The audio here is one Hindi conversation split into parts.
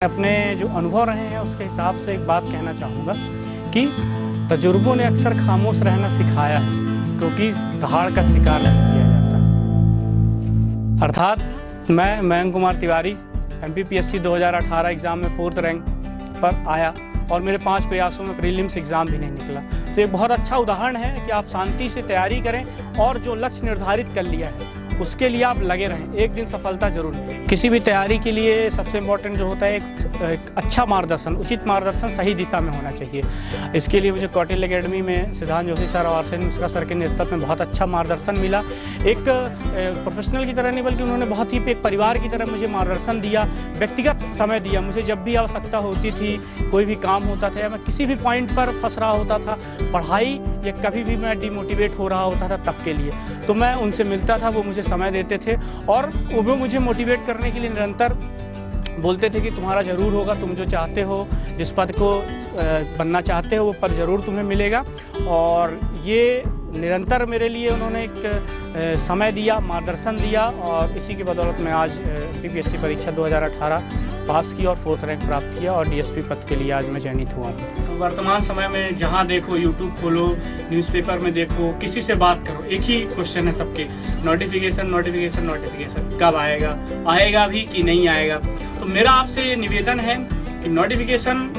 अपने जो अनुभव रहे हैं उसके हिसाब से एक बात कहना चाहूँगा कि तजुर्बों ने अक्सर खामोश रहना सिखाया है, क्योंकि दहाड़ का शिकार नहीं किया जाता। अर्थात मैं मयंक कुमार तिवारी MPPSC 2018 एग्ज़ाम में 4th रैंक पर आया और मेरे 5 प्रयासों में प्रीलिम्स एग्ज़ाम भी नहीं निकला। तो एक बहुत अच्छा उदाहरण है कि आप शांति से तैयारी करें और जो लक्ष्य निर्धारित कर लिया है उसके लिए आप लगे रहें, एक दिन सफलता जरूर मिलेगी। किसी भी तैयारी के लिए सबसे इम्पोर्टेंट जो होता है एक अच्छा मार्गदर्शन, उचित मार्गदर्शन सही दिशा में होना चाहिए। इसके लिए मुझे कौटिल्य एकेडमी में सिद्धांत जोशी सर और आरसेन मिश्रा सर के नेतृत्व में बहुत अच्छा मार्गदर्शन मिला। एक प्रोफेशनल की तरह नहीं बल्कि उन्होंने बहुत ही एक परिवार की तरह मुझे मार्गदर्शन दिया, व्यक्तिगत समय दिया। मुझे जब भी आवश्यकता होती थी, कोई भी काम होता था या मैं किसी भी पॉइंट पर फंस रहा होता था, पढ़ाई या कभी भी मैं डिमोटिवेट हो रहा होता था तब के लिए, तो मैं उनसे मिलता था, वो मुझे समय देते थे और वो मुझे मोटिवेट करने के लिए निरंतर बोलते थे कि तुम्हारा ज़रूर होगा, तुम जो चाहते हो, जिस पद को बनना चाहते हो वो पद ज़रूर तुम्हें मिलेगा। और ये निरंतर मेरे लिए उन्होंने एक समय दिया, मार्गदर्शन दिया और इसी की बदौलत मैं आज MPPSC परीक्षा 2018 पास की और 4th रैंक प्राप्त किया और DSP पद के लिए आज मैं चयनित हुआ हूँ। वर्तमान समय में जहाँ देखो, यूट्यूब खोलो, न्यूज़पेपर में देखो, किसी से बात करो, एक ही क्वेश्चन है सबके, नोटिफिकेशन नोटिफिकेशन नोटिफिकेशन, कब आएगा, आएगा भी कि नहीं आएगा। तो मेरा आपसे निवेदन है कि नोटिफिकेशन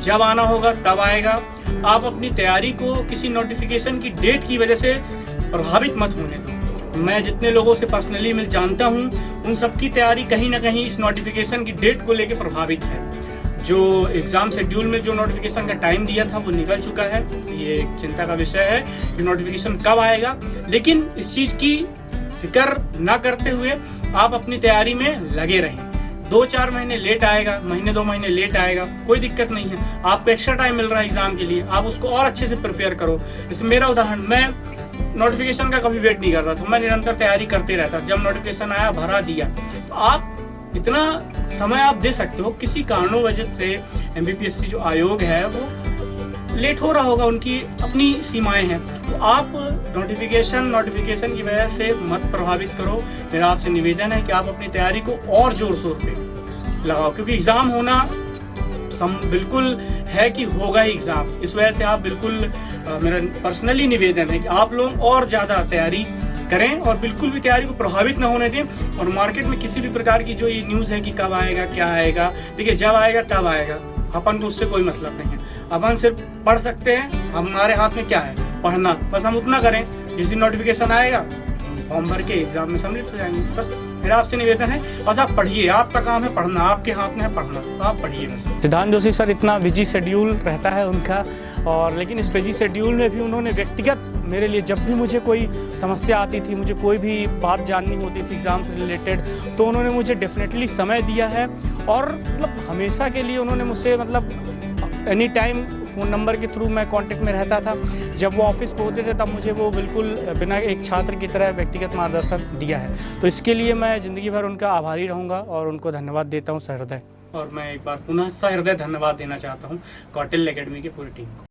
जब आना होगा तब आएगा। आप अपनी तैयारी को किसी नोटिफिकेशन की डेट की वजह से प्रभावित मत होने दो। मैं जितने लोगों से पर्सनली मिल जानता हूं, उन सबकी तैयारी कहीं ना कहीं इस नोटिफिकेशन की डेट को लेकर प्रभावित है। जो एग्ज़ाम शेड्यूल में जो नोटिफिकेशन का टाइम दिया था वो निकल चुका है। ये एक चिंता का विषय है कि नोटिफिकेशन कब आएगा, लेकिन इस चीज़ की फिक्र ना करते हुए आप अपनी तैयारी में लगे रहें। 2-4 महीने लेट आएगा, महीने 2 महीने लेट आएगा, कोई दिक्कत नहीं है। आपको एक्स्ट्रा टाइम मिल रहा है एग्जाम के लिए, आप उसको और अच्छे से प्रिपेयर करो। जैसे मेरा उदाहरण, मैं नोटिफिकेशन का कभी वेट नहीं करता था, मैं निरंतर तैयारी करते रहता। जब नोटिफिकेशन आया, भरा, दिया। तो आप इतना समय आप दे सकते हो। किसी कारणों वजह से MPPSC जो आयोग है वो लेट हो रहा होगा, उनकी अपनी सीमाएं हैं। तो आप नोटिफिकेशन की वजह से मत प्रभावित करो। मेरा आपसे निवेदन है कि आप अपनी तैयारी को और जोर शोर पे लगाओ, क्योंकि एग्ज़ाम होना बिल्कुल है कि होगा ही एग्ज़ाम। इस वजह से आप बिल्कुल मेरा पर्सनली निवेदन है कि आप लोग और ज़्यादा तैयारी करें और बिल्कुल भी तैयारी को प्रभावित ना होने दें। और मार्केट में किसी भी प्रकार की जो ये न्यूज़ है कि कब आएगा, क्या आएगा, देखिए जब आएगा तब आएगा, अपन को उससे कोई मतलब नहीं है। अपन सिर्फ पढ़ सकते हैं, हमारे हाथ में क्या है, पढ़ना। बस हम उतना करें, जिस दिन नोटिफिकेशन आएगा फॉर्म भर के एग्जाम में सम्मिलित हो जाएंगे। बस मेरा आपसे निवेदन है, बस आप पढ़िए, आपका काम है पढ़ना, आपके हाथ में है पढ़ना, तो आप पढ़िए बस। सिद्धांत जोशी सर इतना बिजी शेड्यूल रहता है उनका, और लेकिन इस बिजी शेड्यूल में भी उन्होंने व्यक्तिगत मेरे लिए, जब भी मुझे कोई समस्या आती थी, मुझे कोई भी बात जाननी होती थी एग्ज़ाम से रिलेटेड, तो उन्होंने मुझे डेफिनेटली समय दिया है। और मतलब हमेशा के लिए उन्होंने मुझसे एनी टाइम फ़ोन नंबर के थ्रू मैं कांटेक्ट में रहता था। जब वो ऑफिस पे होते थे तब मुझे वो बिल्कुल बिना एक छात्र की तरह व्यक्तिगत मार्गदर्शन दिया है। तो इसके लिए मैं ज़िंदगी भर उनका आभारी रहूँगा और उनको धन्यवाद देता हूँ सहृदय। और मैं एक बार पुनः सहृदय धन्यवाद देना चाहता हूँ कौटिल्य एकेडमी की पूरी टीम को।